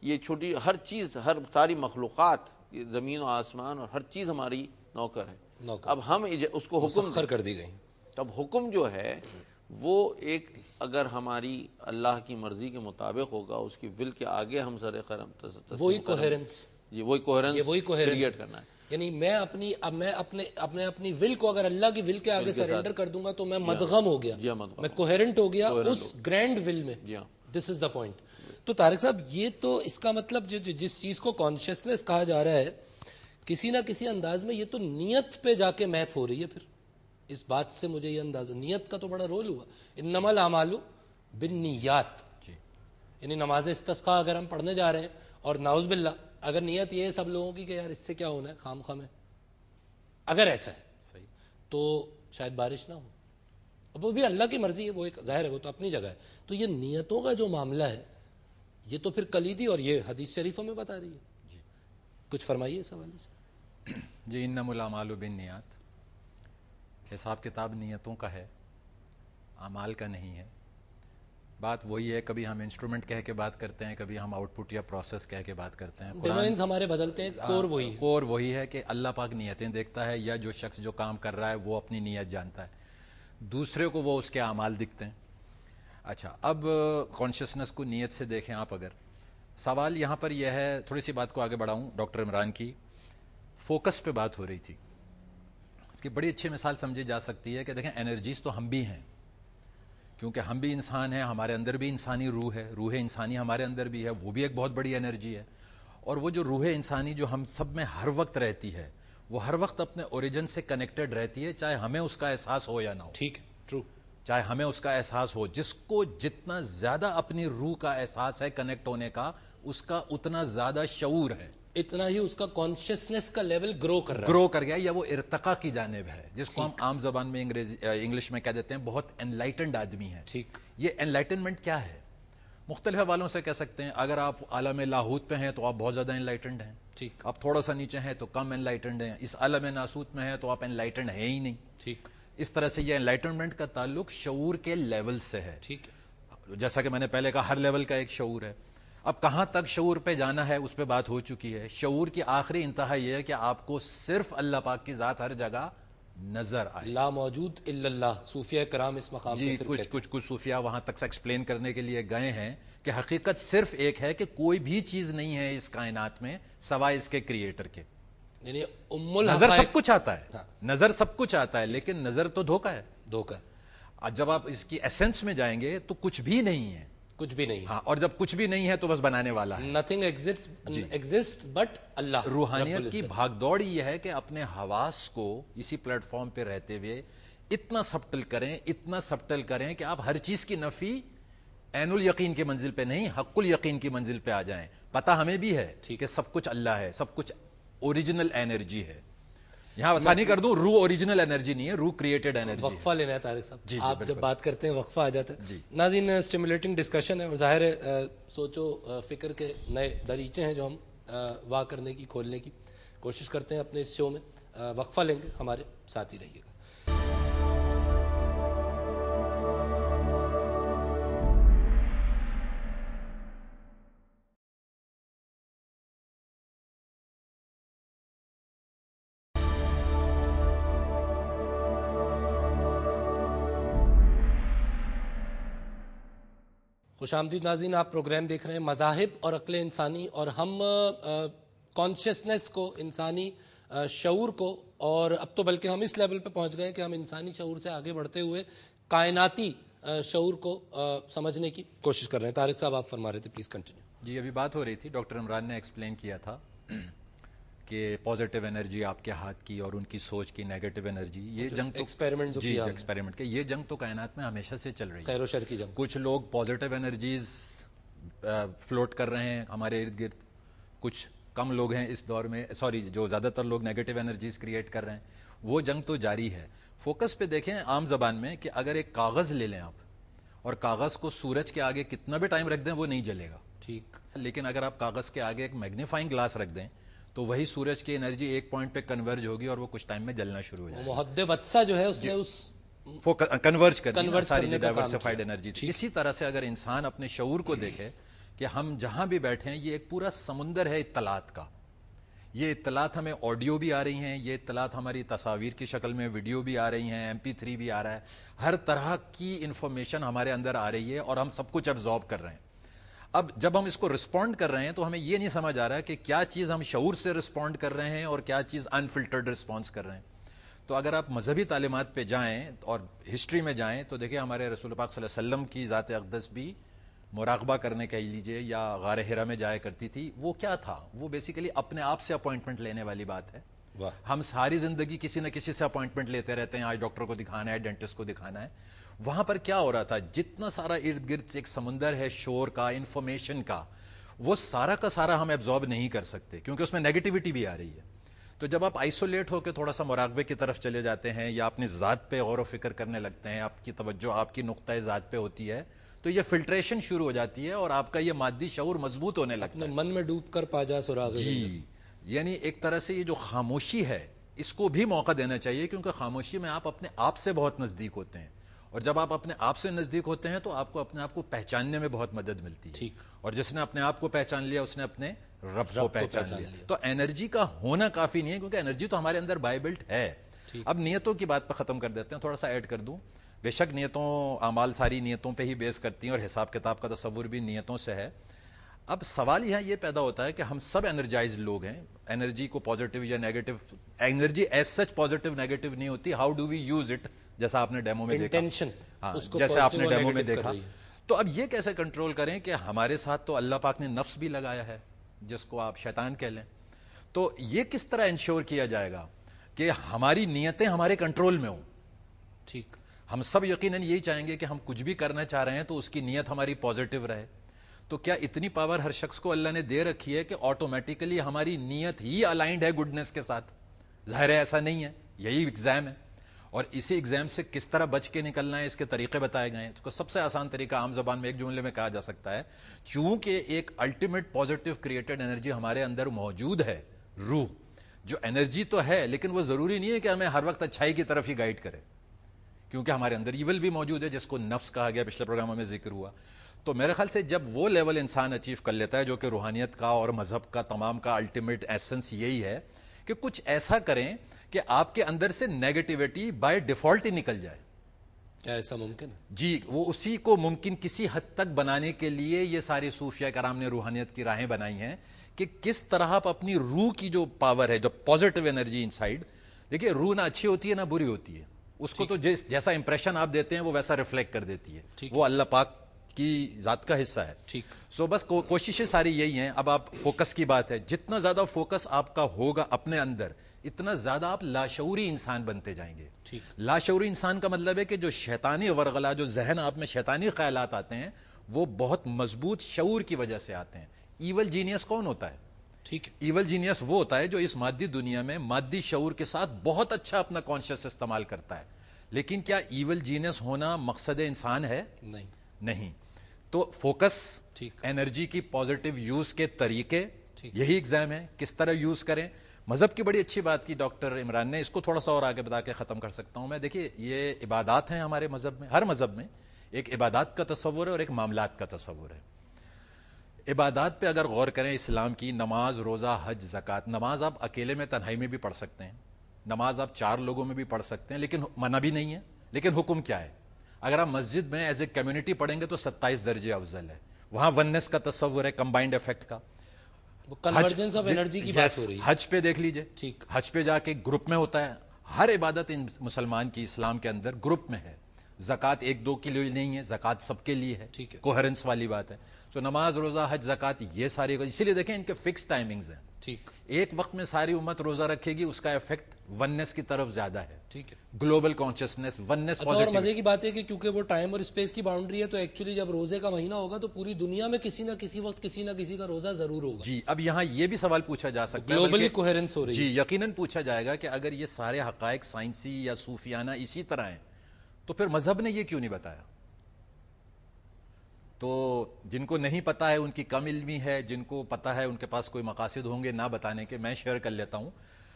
یہ چھوٹی, ہر چیز, ہر ساری مخلوقات, زمین و آسمان اور ہر چیز ہماری نوکر ہے. اب ہم اس کو حکم کر دی گئی. اب حکم جو ہے وہ ایک اگر ہماری اللہ کی مرضی کے مطابق ہوگا, اس کی ول کے آگے ہم سر قدم, وہی کوہرنس, یہ وہی کوہرنس کریٹ کرنا ہے. یعنی میں اپنی ول کو اگر اللہ کی ول کے آگے سرنڈر کر دوں گا تو میں مدغم ہو گیا, میں کوہرنٹ ہو گیا اس گرینڈ ول میں. دس از دا پوائنٹ. تو طارق صاحب, یہ تو اس کا مطلب جس چیز کو کانشیسنس کہا جا رہا ہے, کسی نہ کسی انداز میں یہ تو نیت پہ جا کے میپ ہو رہی ہے. پھر اس بات سے مجھے یہ اندازہ, نیت کا تو بڑا رول ہوا. انما الاعمال بالنیات, یعنی نماز استسقاء اگر ہم پڑھنے جا رہے ہیں اور نعوذ باللہ اگر نیت یہ ہے سب لوگوں کی کہ یار اس سے کیا ہونا ہے, خام خام ہے, اگر ایسا ہے تو شاید بارش نہ ہو. اب وہ بھی اللہ کی مرضی ہے, وہ ایک ظاہر ہے, وہ تو اپنی جگہ ہے. تو یہ نیتوں کا جو معاملہ ہے یہ تو پھر کلیدی, اور یہ حدیث شریفوں میں بتا رہی ہے. کچھ فرمائیے اس حوالے سے. جی, انما الاعمال بالنیات, حساب کتاب نیتوں کا ہے, اعمال کا نہیں ہے. بات وہی ہے, کبھی ہم انسٹرومنٹ کہہ کے بات کرتے ہیں, کبھی ہم آؤٹ پٹ یا پروسیس کہہ کے بات کرتے ہیں. ڈومینز ہمارے بدلتے ہیں, کور وہی ہے کہ اللہ پاک نیتیں دیکھتا ہے, یا جو شخص جو کام کر رہا ہے وہ اپنی نیت جانتا ہے, دوسرے کو وہ اس کے اعمال دکھتے ہیں. اچھا, اب کانشیسنس کو نیت سے دیکھیں آپ. اگر سوال یہاں پر یہ ہے, تھوڑی سی بات کو آگے بڑھاؤں, ڈاکٹر عمران کی فوکس پہ بات ہو رہی تھی, اس کی بڑی اچھی مثال سمجھی جا سکتی ہے کہ دیکھیں انرجیز تو ہم بھی ہیں, کیونکہ ہم بھی انسان ہیں, ہمارے اندر بھی انسانی روح ہے, روح انسانی ہمارے اندر بھی ہے, وہ بھی ایک بہت بڑی انرجی ہے. اور وہ جو روح انسانی جو ہم سب میں ہر وقت رہتی ہے, وہ ہر وقت اپنے اوریجن سے کنیکٹڈ رہتی ہے, چاہے ہمیں اس کا احساس ہو یا نہ ہو. ٹھیک ہے, ٹرو. چاہے ہمیں اس کا احساس ہو, جس کو جتنا زیادہ اپنی روح کا احساس ہے کنیکٹ ہونے کا, اس کا اتنا زیادہ شعور ہے, اتنا ہی اس کا کانشیسنس کا لیول گرو کر گیا, یا وہ ارتقا کی جانب ہے, جس کو ہم عام زبان میں انگلش میں کہہ دیتے ہیں بہت انلائٹنڈ آدمی ہے. ٹھیک. یہ انلائٹنمنٹ کیا ہے؟ مختلف حوالوں سے کہہ سکتے ہیں. اگر آپ عالم لاہوت پہ ہیں تو آپ بہت زیادہ انلائٹنڈ ہیں. ٹھیک. آپ تھوڑا سا نیچے ہیں تو کم انلائٹنڈ ہیں. اس عالم ناسوت میں ہیں تو آپ انلائٹنڈ ہیں ہی نہیں. ٹھیک. اس طرح سے یہ انلائٹنمنٹ کا تعلق شعور کے لیول سے ہے. ٹھیک ہے. جیسا کہ میں نے پہلے کہا ہر لیول کا ایک شعور ہے. اب کہاں تک شعور پہ جانا ہے اس پہ بات ہو چکی ہے. شعور کی آخری انتہا یہ ہے کہ آپ کو صرف اللہ پاک کی ذات ہر جگہ نظر آئے. لا موجود الا اللہ. صوفیہ کرام اس مقام جی پہ پھر کچھ صوفیہ وہاں تک سے ایکسپلین کرنے کے لیے گئے ہیں کہ حقیقت صرف ایک ہے کہ کوئی بھی چیز نہیں ہے اس کائنات میں سوائے اس کے کریٹر کے. یعنی نظر سب کچھ آتا ہے, نظر سب کچھ آتا ہے, لیکن نظر تو دھوکہ ہے. دھوکہ. جب آپ اس کی ایسنس میں جائیں گے تو کچھ بھی نہیں ہے. کچھ بھی نہیں. ہاں, اور جب کچھ بھی نہیں ہے تو بس بنانے والا ہے. nothing exists but اللہ. روحانیت کی بھاگ دوڑ یہ ہے کہ اپنے حواس کو اسی پلیٹ فارم پہ رہتے ہوئے اتنا سبٹل کریں کہ آپ ہر چیز کی نفی عین الیقین کی منزل پہ نہیں, حق الیقین کی منزل پہ آ جائیں. پتہ ہمیں بھی ہے کہ سب کچھ اللہ ہے, سب کچھ اوریجنل انرجی ہے. یہاں آسانی کر دوں, روح اوریجنل انرجی نہیں ہے, روح کریٹڈ انرجی. وقفہ لینا ہے طارق صاحب. جی آپ جب بات کرتے ہیں وقفہ آ جاتا ہے. ناظرین, اسٹیمولیٹنگ ڈسکشن ہے اور ظاہر ہے سوچ و فکر کے نئے دریچے ہیں جو ہم واہ کرنے کی, کھولنے کی کوشش کرتے ہیں اپنے اس شو میں. وقفہ لیں گے, ہمارے ساتھ ہی رہیے گا. خوش آمدید ناظرین, آپ پروگرام دیکھ رہے ہیں مذاہب اور عقل انسانی, اور ہم کانشیسنس کو, انسانی شعور کو, اور اب تو بلکہ ہم اس لیول پہ پہنچ گئے کہ ہم انسانی شعور سے آگے بڑھتے ہوئے کائناتی شعور کو سمجھنے کی کوشش کر رہے ہیں. طارق صاحب آپ فرما رہے تھے, پلیز کنٹینیو. جی, ابھی بات ہو رہی تھی, ڈاکٹر عمران نے ایکسپلین کیا تھا کہ پازیٹیو انرجی آپ کے ہاتھ کی اور ان کی سوچ کی نیگیٹو انرجی, یہ جنگ تو ایکسپیریمنٹ جو کیا, ایکسپیریمنٹ کے, یہ جنگ تو کائنات میں ہمیشہ سے چل رہی ہے. خیر و شر کی جنگ. کچھ لوگ پازیٹیو انرجیز فلوٹ کر رہے ہیں ہمارے ارد گرد, کچھ کم لوگ ہیں اس دور میں, جو زیادہ تر لوگ نیگیٹو انرجیز کریٹ کر رہے ہیں. وہ جنگ تو جاری ہے. فوکس پہ دیکھیں عام زبان میں کہ اگر ایک کاغذ لے لیں آپ اور کاغذ کو سورج کے آگے کتنا بھی ٹائم رکھ دیں وہ نہیں جلے گا. ٹھیک. لیکن اگر آپ کاغذ کے آگے ایک میگنیفائنگ گلاس رکھ دیں تو وہی سورج کی انرجی ایک پوائنٹ پہ کنورج ہوگی اور وہ کچھ ٹائم میں جلنا شروع ہو جائے گا. محدب اچھا جو ہے اس نے اس کنورج کرنے کا ڈائیورسفائیڈ انرجی. اسی طرح سے اگر انسان اپنے شعور کو دیکھے کہ ہم جہاں بھی بیٹھے ہیں یہ ایک پورا سمندر ہے اطلاعات کا. یہ اطلاعات ہمیں آڈیو بھی آ رہی ہیں, یہ اطلاعات ہماری تصاویر کی شکل میں ویڈیو بھی آ رہی ہیں, MP3 بھی آ رہا ہے, ہر طرح کی انفارمیشن ہمارے اندر آ رہی ہے اور ہم سب کچھ ابزارب کر رہے ہیں. اب جب ہم اس کو رسپونڈ کر رہے ہیں تو ہمیں یہ نہیں سمجھ آ رہا کہ کیا چیز ہم شعور سے رسپونڈ کر رہے ہیں اور کیا چیز انفلٹرڈ رسپانس کر رہے ہیں. تو اگر آپ مذہبی تعلیمات پہ جائیں اور ہسٹری میں جائیں تو دیکھیں ہمارے رسول پاک صلی اللہ علیہ وسلم کی ذات اقدس بھی مراقبہ کرنے کہہ لیجئے یا غار حرا میں جایا کرتی تھی. وہ کیا تھا, وہ بیسیکلی اپنے آپ سے اپوائنٹمنٹ لینے والی بات ہے. ہم ساری زندگی کسی نہ کسی سے اپوائنٹمنٹ لیتے رہتے ہیں, آج ڈاکٹر کو دکھانا ہے, ڈینٹسٹ کو دکھانا ہے. وہاں پر کیا ہو رہا تھا, جتنا سارا ارد گرد ایک سمندر ہے شور کا, انفارمیشن کا, وہ سارا کا سارا ہم ایبزارب نہیں کر سکتے کیونکہ اس میں نیگیٹیوٹی بھی آ رہی ہے. تو جب آپ آئسولیٹ ہو کے تھوڑا سا مراقبے کی طرف چلے جاتے ہیں یا اپنی ذات پہ غور و فکر کرنے لگتے ہیں, آپ کی توجہ آپ کی نقطۂ ذات پہ ہوتی ہے, تو یہ فلٹریشن شروع ہو جاتی ہے اور آپ کا یہ مادی شعور مضبوط ہونے لگتا ہے. اپنے من میں ڈوب کر پا جا سراغ. جی, یعنی ایک طرح سے یہ جو خاموشی ہے اس کو بھی موقع دینا چاہیے کیونکہ خاموشی میں آپ اپنے آپ سے بہت نزدیک ہوتے ہیں, اور جب آپ اپنے آپ سے نزدیک ہوتے ہیں تو آپ کو اپنے آپ کو پہچاننے میں بہت مدد ملتی ہے. ٹھیک. اور جس نے اپنے آپ کو پہچان لیا اس نے اپنے رب کو پہچان لیا. تو انرجی کا ہونا کافی نہیں ہے کیونکہ انرجی تو ہمارے اندر بائی بلٹ ہے. اب نیتوں کی بات پہ ختم کر دیتے ہیں, تھوڑا سا ایڈ کر دوں. بے شک نیتوں, اعمال ساری نیتوں پہ ہی بیس کرتی ہیں اور حساب کتاب کا تصور بھی نیتوں سے ہے. اب سوال یہاں یہ پیدا ہوتا ہے کہ ہم سب انرجائز لوگ ہیں. انرجی کو پازیٹیو یا negative, energy as such positive negative نہیں ہوتی, how do we use it, جیسا آپ نے ڈیمو میں دیکھا, جیسے آپ نے ڈیمو میں دیکھا. تو اب یہ کیسے کنٹرول کریں کہ ہمارے ساتھ تو اللہ پاک نے نفس بھی لگایا ہے جس کو آپ شیطان کہہ لیں, تو یہ کس طرح انشور کیا جائے گا کہ ہماری نیتیں ہمارے کنٹرول میں ہوں. ٹھیک. ہم سب یقیناً یہی چاہیں گے کہ ہم کچھ بھی کرنا چاہ رہے ہیں تو اس کی نیت ہماری پازیٹیو رہے. تو کیا اتنی پاور ہر شخص کو اللہ نے دے رکھی ہے کہ آٹومیٹیکلی ہماری نیت ہی الائنڈ ہے گڈنس کے ساتھ؟ ظاہر ہے ایسا نہیں ہے, یہی ایگزام ہے. اور اسی ایگزام سے کس طرح بچ کے نکلنا ہے اس کے طریقے بتائے گئے ہیں. اس کو سب سے آسان طریقہ عام زبان میں ایک جملے میں کہا جا سکتا ہے, چونکہ ایک الٹیمیٹ پازیٹیو کریٹڈ انرجی ہمارے اندر موجود ہے, روح جو انرجی تو ہے, لیکن وہ ضروری نہیں ہے کہ ہمیں ہر وقت اچھائی کی طرف ہی گائیڈ کرے, کیونکہ ہمارے اندر ایول بھی موجود ہے جس کو نفس کہا گیا, پچھلے پروگراموں میں ذکر ہوا. تو میرے خیال سے جب وہ لیول انسان اچیو کر لیتا ہے, جو کہ روحانیت کا اور مذہب کا تمام کا الٹیمیٹ ایسنس یہی ہے کہ کچھ ایسا کریں کہ آپ کے اندر سے نیگیٹیوٹی بائی ڈیفالٹ ہی نکل جائے. کیا ایسا ممکن ہے؟ جی, وہ اسی کو ممکن کسی حد تک بنانے کے لیے یہ ساری صوفیہ کرام نے روحانیت کی راہیں بنائی ہیں کہ کس طرح آپ اپنی روح کی جو پاور ہے, جو پازیٹیو انرجی انسائیڈ, دیکھیے روح نہ اچھی ہوتی ہے نہ بری ہوتی ہے, اس کو تو جیسا امپریشن آپ دیتے ہیں وہ ویسا ریفلیکٹ کر دیتی ہے, وہ اللہ پاک کی ذات کا حصہ ہے. ٹھیک. سو بس کوششیں ساری یہی ہیں. اب آپ فوکس کی بات ہے, جتنا زیادہ فوکس آپ کا ہوگا اپنے اندر, اتنا زیادہ آپ لاشعوری انسان بنتے جائیں گے. لاشعوری انسان کا مطلب ہے کہ جو شیطانی ورغلا, جو ذہن آپ میں شیطانی خیالات آتے ہیں, وہ بہت مضبوط شعور کی وجہ سے آتے ہیں. ایول جینیس کون ہوتا ہے؟ ٹھیک ہے. ایول جینیس وہ ہوتا ہے جو اس مادی دنیا میں مادی شعور کے ساتھ بہت اچھا اپنا کانشیس استعمال کرتا ہے. لیکن کیا ایول جینیس ہونا مقصد انسان ہے؟ نہیں. تو فوکس, انرجی کی پازیٹیو یوز کے طریقے, یہی ایگزام ہے, کس طرح یوز کریں. مذہب کی بڑی اچھی بات کی ڈاکٹر عمران نے, اس کو تھوڑا سا اور آگے بتا کے ختم کر سکتا ہوں میں. دیکھیے یہ عبادات ہیں ہمارے مذہب میں, ہر مذہب میں ایک عبادات کا تصور ہے اور ایک معاملات کا تصور ہے. عبادات پہ اگر غور کریں اسلام کی, نماز, روزہ, حج, زکوٰۃ. نماز آپ اکیلے میں تنہائی میں بھی پڑھ سکتے ہیں, نماز آپ 4 لوگوں میں بھی پڑھ سکتے ہیں, لیکن منع بھی نہیں ہے. لیکن حکم کیا ہے؟ اگر آپ مسجد میں ایز اے کمیونٹی پڑھیں گے تو 27 درجے افضل ہے. وہاں وننس کا تصور ہے, کمبائنڈ افیکٹ کا. کنورجنس آف انرجی کی بات ہو رہی ہے. حج پہ دیکھ لیجئے, حج پہ جا کے گروپ میں ہوتا ہے. ہر عبادت مسلمان کی اسلام کے اندر گروپ میں ہے. زکوٰۃ 1-2 کے لیے نہیں ہے, زکوٰۃ سب کے لیے ہے. کوہرنس والی بات ہے. تو نماز, روزہ, حج, زکوٰۃ یہ ساری, اسی لیے دیکھیں ان کے فکس ٹائمنگز ہیں. ٹھیک. ایک وقت میں ساری امت روزہ رکھے گی, اس کا افیکٹ وننس کی طرف زیادہ ہے. ٹھیک ہے. Global consciousness, oneness. اور مزے کی بات ہے کہ کیونکہ وہ ٹائم اور اسپیس کی باؤنڈری ہے, تو ایکچولی جب روزے کا مہینہ ہوگا تو پوری دنیا میں کسی نہ کسی وقت کسی نہ کسی کا روزہ ضرور ہوگا. جی, اب یہاں یہ بھی سوال پوچھا جا سکتا ہے, گلوبلی کوہرنس ہو رہی ہے. جی, یقیناً پوچھا جائے گا کہ اگر یہ سارے حقائق سائنسی یا صوفیانہ اسی طرح ہیں تو پھر مذہب نے یہ کیوں نہیں بتایا؟ تو جن کو نہیں پتا ہے ان کی کم علمی ہے, جن کو پتا ہے ان کے پاس کوئی مقاصد ہوں گے نہ بتانے کے. میں شیئر کر لیتا ہوں.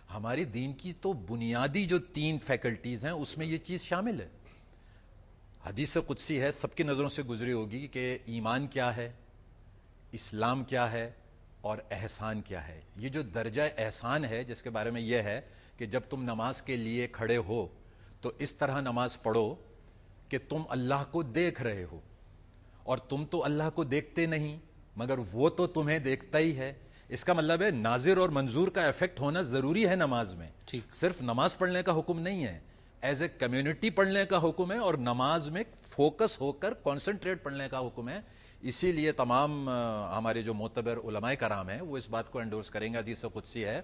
ہماری دین کی تو بنیادی جو 3 فیکلٹیز ہیں اس میں یہ چیز شامل ہے. حدیث قدسی ہے, سب کی نظروں سے گزری ہوگی کہ ایمان کیا ہے, اسلام کیا ہے اور احسان کیا ہے. یہ جو درجہ احسان ہے جس کے بارے میں یہ ہے کہ جب تم نماز کے لیے کھڑے ہو تو اس طرح نماز پڑھو کہ تم اللہ کو دیکھ رہے ہو, اور تم تو اللہ کو دیکھتے نہیں مگر وہ تو تمہیں دیکھتا ہی ہے. اس کا مطلب ہے ناظر اور منظور کا ایفیکٹ ہونا ضروری ہے نماز میں. صرف نماز پڑھنے کا حکم نہیں ہے, ایز اے کمیونٹی پڑھنے کا حکم ہے, اور نماز میں فوکس ہو کر کانسنٹریٹ پڑھنے کا حکم ہے. اسی لیے تمام ہمارے جو معتبر علماء کرام ہیں وہ اس بات کو انڈورس کریں گے, حدیث قدسی ہے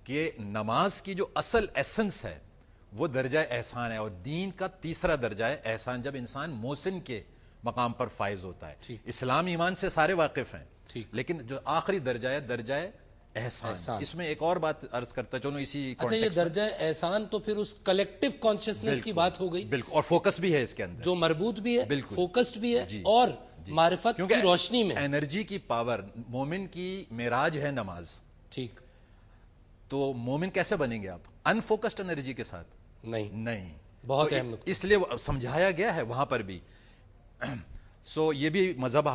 کہ نماز کی جو اصل ایسنس ہے وہ درجہ احسان ہے, اور دین کا تیسرا درجہ ہے احسان, جب انسان محسن کے مقام پر فائز ہوتا ہے. اسلام ایمان سے سارے واقف ہیں, لیکن جو آخری درجہ ہے درجہ احسان. اس میں ایک اور بات عرض کرتا چلو اسی. اچھا, یہ درجہ احسان تو پھر اس کلیکٹیو کانشسنس کی بات ہو گئی. بالکل, اور فوکس بھی ہے اس کے اندر, جو مربوط بھی ہے, فوکسڈ بھی ہے, اور معرفت کی روشنی میں انرجی کی پاور. مومن کی معراج ہے نماز. ٹھیک. تو مومن کیسے بنیں گے آپ؟ انفوکسڈ انرجی کے ساتھ نہیں. بہت اہم, اس لیے سمجھایا گیا ہے وہاں پر بھی. سو یہ بھی مذہب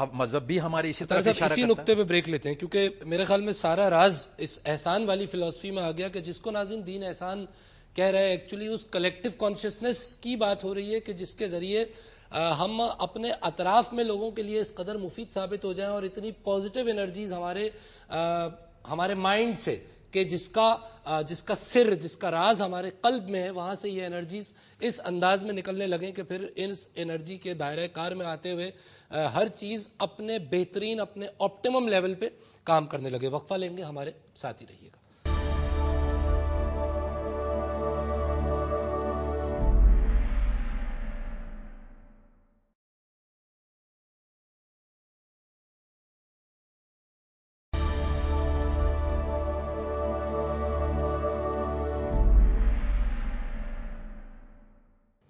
بھی ہمارے اسی طرح اشارہ کرتا ہے. اسی نقطے پہ بریک لیتے ہیں کیونکہ میرے خیال میں سارا راز اس احسان والی فلسفی میں آ گیا کہ جس کو ناظرین دین احسان کہہ رہے ہیں, ایکچولی اس کلیکٹیو کانشسنس کی بات ہو رہی ہے کہ جس کے ذریعے ہم اپنے اطراف میں لوگوں کے لیے اس قدر مفید ثابت ہو جائیں, اور اتنی پازیٹیو انرجیز ہمارے مائنڈ سے, کہ جس کا سر, جس کا راز ہمارے قلب میں ہے, وہاں سے یہ انرجیز اس انداز میں نکلنے لگیں کہ پھر اس انرجی کے دائرہ کار میں آتے ہوئے ہر چیز اپنے بہترین, اپنے آپٹیمم لیول پہ کام کرنے لگے. وقفہ لیں گے, ہمارے ساتھ ہی رہیے گا.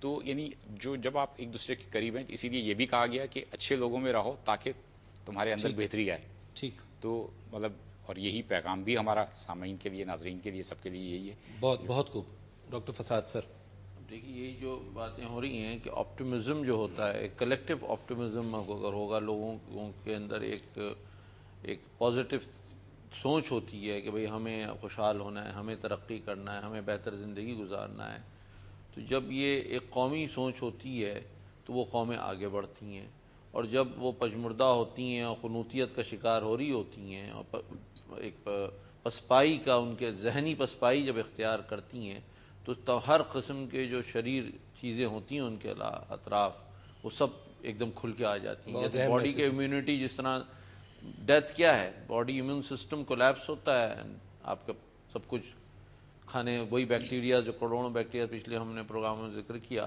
تو یعنی جب آپ ایک دوسرے کے قریب ہیں، اسی لیے یہ بھی کہا گیا کہ اچھے لوگوں میں رہو تاکہ تمہارے اندر بہتری آئے. ٹھیک. تو مطلب اور یہی پیغام بھی ہمارا سامعین کے لیے، ناظرین کے لیے، سب کے لیے یہی ہے. بہت بہت خوب. ڈاکٹر فساد سر. دیکھیے یہ جو باتیں ہو رہی ہیں کہ آپٹیمزم جو ہوتا ہے، کلیکٹیو آپٹیمزم اگر ہوگا، لوگوں کے اندر ایک پازیٹیو سوچ ہوتی ہے کہ بھئی ہمیں خوشحال ہونا ہے، ہمیں ترقی کرنا ہے، ہمیں بہتر زندگی گزارنا ہے. تو جب یہ ایک قومی سوچ ہوتی ہے تو وہ قومیں آگے بڑھتی ہیں، اور جب وہ پژمردہ ہوتی ہیں اور قنوطیت کا شکار ہو رہی ہوتی ہیں اور ایک پسپائی کا، ان کے ذہنی پسپائی جب اختیار کرتی ہیں، تو ہر قسم کے جو شریر چیزیں ہوتی ہیں ان کے اطراف، وہ سب ایک دم کھل کے آ جاتی ہیں. جیسے باڈی کے امیونٹی، جس طرح ڈیتھ کیا ہے، باڈی امیون سسٹم کولیپس ہوتا ہے، آپ کا سب کچھ کھانے، وہی بیکٹیریا جو کروڑوں بیکٹیریا پچھلے ہم نے پروگرام میں ذکر کیا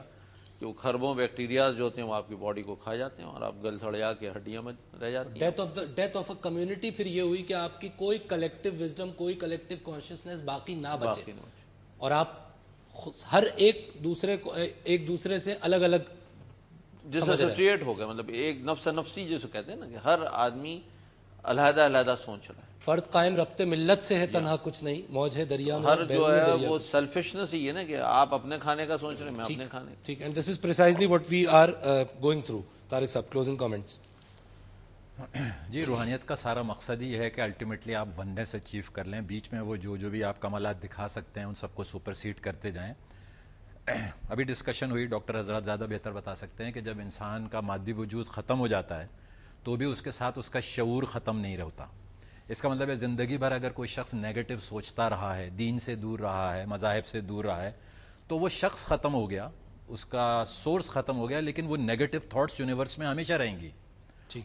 کہ وہ خربوں بیکٹیریاز جو ہوتے ہیں وہ آپ کی باڈی کو کھا جاتے ہیں اور آپ گل سڑیا کے ہڈیاں میں رہ جاتی ہیں. ڈیتھ آف اے کمیونٹی پھر یہ ہوئی کہ آپ کی کوئی کلیکٹیو وزڈم، کوئی کلیکٹیو کانشیسنس باقی نہ بچے، اور آپ ہر ایک دوسرے سے الگ الگ ڈسوسیٹ ہو گئے. مطلب ایک نفس نفسی جسے کہتے ہیں نا، کہ ہر آدمی علیحدہ علیحدہ سوچ رہا ہے. فرد قائم ربط ملت سے ہے، تنہا کچھ نہیں، موج ہے دریا میں. ہر جو ہے وہ سیلفشنس ہی ہے نا، کہ آپ اپنے کھانے کا سوچ رہے ہیں، میں اپنے کھانے کا. ٹھیک. And this is precisely what we are going through. Tariq صاحب، کلوزنگ کامنٹس. جی، روحانیت کا سارا مقصد یہ ہے کہ الٹیمیٹلی آپ وننس اچیو کر لیں. بیچ میں وہ جو بھی آپ کمالات دکھا سکتے ہیں ان سب کو سپرسیڈ کرتے جائیں. ابھی ڈسکشن ہوئی، ڈاکٹر حضرات زیادہ بہتر بتا سکتے ہیں کہ جب انسان کا مادی وجود ختم ہو جاتا ہے تو بھی اس کے ساتھ اس کا شعور ختم نہیں ہوتا. اس کا مطلب ہے زندگی بھر اگر کوئی شخص نیگیٹو سوچتا رہا ہے، دین سے دور رہا ہے، مذاہب سے دور رہا ہے، تو وہ شخص ختم ہو گیا، اس کا سورس ختم ہو گیا، لیکن وہ نیگیٹو تھاٹس یونیورس میں ہمیشہ رہیں گی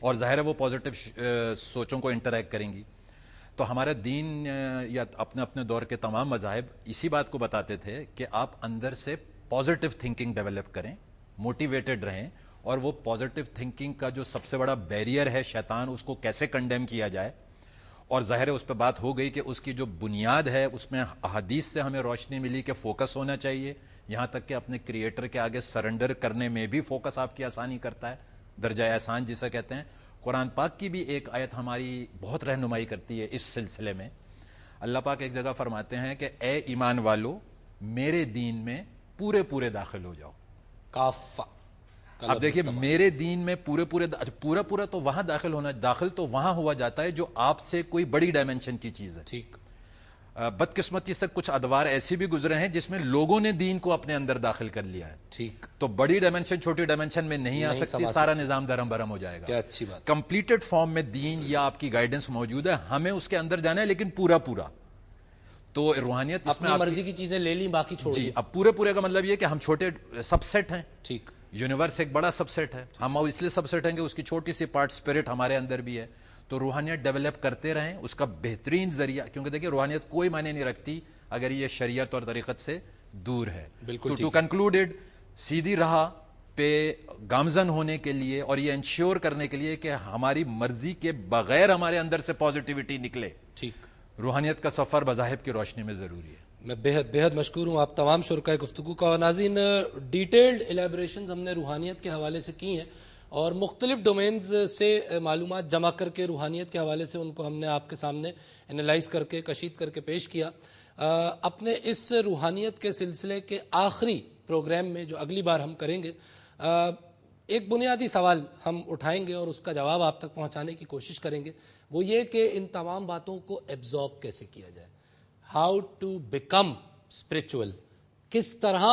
اور ظاہر ہے وہ پازیٹیو سوچوں کو انٹریکٹ کریں گی. تو ہمارا دین یا اپنے دور کے تمام مذاہب اسی بات کو بتاتے تھے کہ آپ اندر سے پازیٹیو تھنکنگ ڈیولپ کریں، موٹیویٹڈ رہیں، اور وہ پازیٹیو تھنکنگ کا جو سب سے بڑا بیریئر ہے شیطان، اس کو کیسے کنڈیم کیا جائے. اور ظاہر ہے اس پہ بات ہو گئی کہ اس کی جو بنیاد ہے اس میں احادیث سے ہمیں روشنی ملی کہ فوکس ہونا چاہیے، یہاں تک کہ اپنے کریٹر کے آگے سرنڈر کرنے میں بھی فوکس آپ کی آسانی کرتا ہے، درجہ احسان جسے کہتے ہیں. قرآن پاک کی بھی ایک آیت ہماری بہت رہنمائی کرتی ہے اس سلسلے میں. اللہ پاک ایک جگہ فرماتے ہیں کہ اے ایمان والو، میرے دین میں پورے داخل ہو جاؤ. کافہ. اب دیکھیے، میرے دین میں پورا تو وہاں داخل تو وہاں ہوا جاتا ہے جو آپ سے کوئی بڑی ڈائمنشن کی چیز ہے. ٹھیک. بدقسمتی سے کچھ ادوار ایسی بھی گزرے ہیں جس میں لوگوں نے دین کو اپنے اندر داخل کر لیا ہے. ٹھیک. تو بڑی ڈائمنشن چھوٹی ڈائمنشن میں نہیں آ سکتی، سارا نظام درم برم ہو جائے گا. کیا اچھی بات. کمپلیٹڈ فارم میں دین یا آپ کی گائیڈنس موجود ہے، ہمیں اس کے اندر جانا ہے، لیکن پورا. تو روحانیت اپنی مرضی کی چیزیں لے لی، باقی چھوڑ دی. اب پورے کا مطلب یہ کہ ہم چھوٹے سب سیٹ ہیں. ٹھیک. یونیورس ایک بڑا سب سیٹ ہے، ہم اس لیے سب سیٹ ہیں کہ اس کی چھوٹی سی پارٹ اسپرٹ ہمارے اندر بھی ہے. تو روحانیت ڈیولپ کرتے رہیں، اس کا بہترین ذریعہ، کیونکہ دیکھیں روحانیت کوئی معنی نہیں رکھتی اگر یہ شریعت اور طریقت سے دور ہے. بالکل. ٹو کنکلوڈڈ، سیدھی راہ پہ گامزن ہونے کے لیے اور یہ انشور کرنے کے لیے کہ ہماری مرضی کے بغیر ہمارے اندر سے پازیٹیوٹی نکلے، ٹھیک، روحانیت کا سفر مذاہب کی روشنی میں ضروری ہے. میں بہت مشکور ہوں آپ تمام شرکائے گفتگو کا. اور ناظرین، ڈیٹیلڈ ایلیبریشنز ہم نے روحانیت کے حوالے سے کی ہیں اور مختلف ڈومینز سے معلومات جمع کر کے روحانیت کے حوالے سے ان کو ہم نے آپ کے سامنے انالائز کر کے کشید کر کے پیش کیا. اپنے اس روحانیت کے سلسلے کے آخری پروگرام میں جو اگلی بار ہم کریں گے، ایک بنیادی سوال ہم اٹھائیں گے اور اس کا جواب آپ تک پہنچانے کی کوشش کریں گے. وہ یہ کہ ان تمام باتوں کو ایبزارب کیسے کیا جائے، ہاؤ ٹو بیکم اسپرچول، کس طرح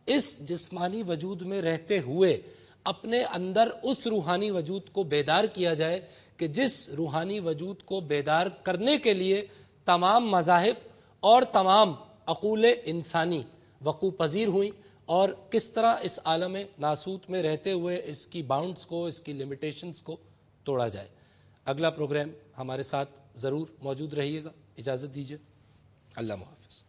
اس جسمانی وجود میں رہتے ہوئے اپنے اندر اس روحانی وجود کو بیدار کیا جائے کہ جس روحانی وجود کو بیدار کرنے کے لیے تمام مذاہب اور تمام عقول انسانی وقوع پذیر ہوئیں، اور کس طرح اس عالم ناسوت میں رہتے ہوئے اس کی باؤنڈز کو، اس کی لمیٹیشنز کو توڑا جائے. اگلا پروگرام ہمارے ساتھ ضرور موجود رہیے گا. اجازت دیجیے. اللہ حافظ.